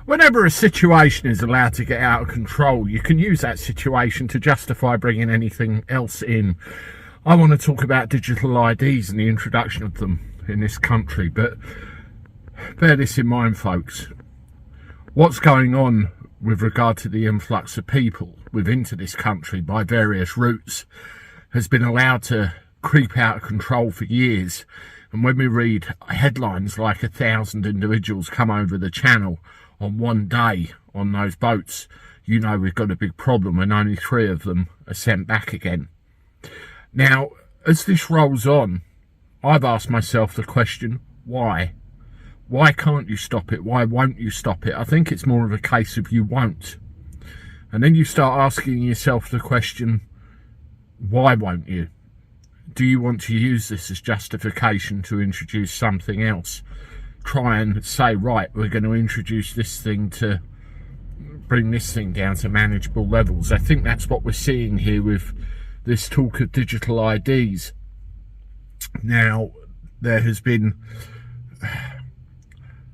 Whenever a situation is allowed to get out of control, you can use that situation to justify bringing anything else in. I want to talk about digital IDs and the introduction of them in this country, but bear this in mind, folks. What's going on with regard to the influx of people into this country by various routes has been allowed to creep out of control for years. And when we read headlines like 1,000 individuals come over the channel on one day on those boats, you know we've got a big problem, and only 3 of them are sent back again. Now, as this rolls on, I've asked myself the question, why? Why can't you stop it? Why won't you stop it? I think it's more of a case of you won't. And then you start asking yourself the question, why won't you? Do you want to use this as justification to introduce something else? Try and say, right, we're going to introduce this thing to bring this thing down to manageable levels. I think that's what we're seeing here with this talk of digital IDs. Now, there has been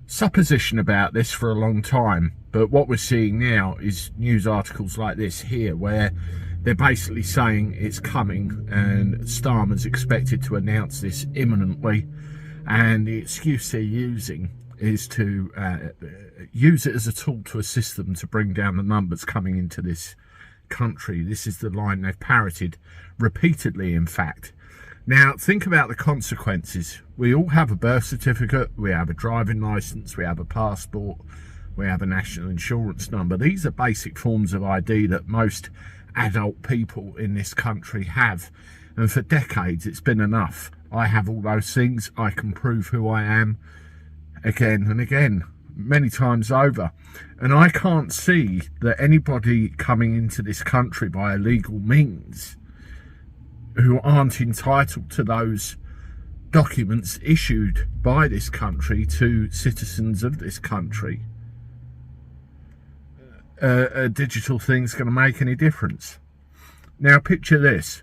supposition about this for a long time, but what we're seeing now is news articles like this here, where they're basically saying it's coming and Starmer's expected to announce this imminently. And the excuse they're using is to use it as a tool to assist them to bring down the numbers coming into this country. This is the line they've parroted repeatedly, in fact. Now, think about the consequences. We all have a birth certificate, we have a driving licence, we have a passport, we have a national insurance number. These are basic forms of ID that most adult people in this country have. And for decades, it's been enough. I have all those things. I can prove who I am again and again, many times over. And I can't see that anybody coming into this country by illegal means who aren't entitled to those documents issued by this country to citizens of this country, a digital thing's going to make any difference. Now, picture this.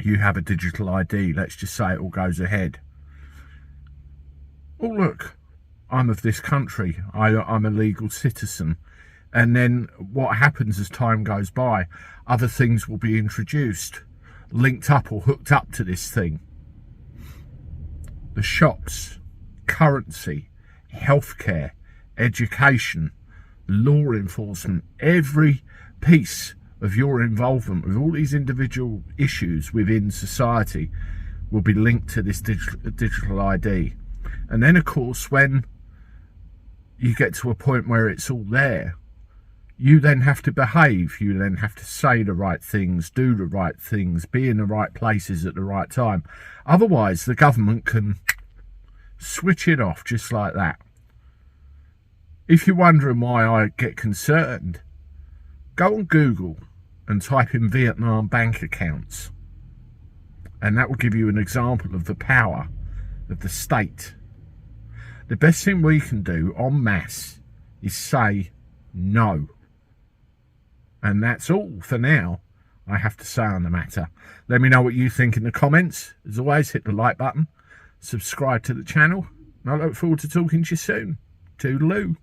You have a digital ID, let's just say it all goes ahead. Oh look, I'm of this country, I'm a legal citizen. And then what happens as time goes by, other things will be introduced, linked up or hooked up to this thing. The shops, currency, healthcare, education, law enforcement, every piece of your involvement with all these individual issues within society will be linked to this digital ID. And then, of course, when you get to a point where it's all there, you then have to behave. You then have to say the right things, do the right things, be in the right places at the right time. Otherwise, the government can switch it off just like that. If you're wondering why I get concerned, go on Google and type in Vietnam bank accounts, and that will give you an example of the power of the state. The best thing we can do en masse is say no. And that's all for now I have to say on the matter. Let me know what you think in the comments. As always, hit the like button, subscribe to the channel, and I look forward to talking to you soon. Toodaloo.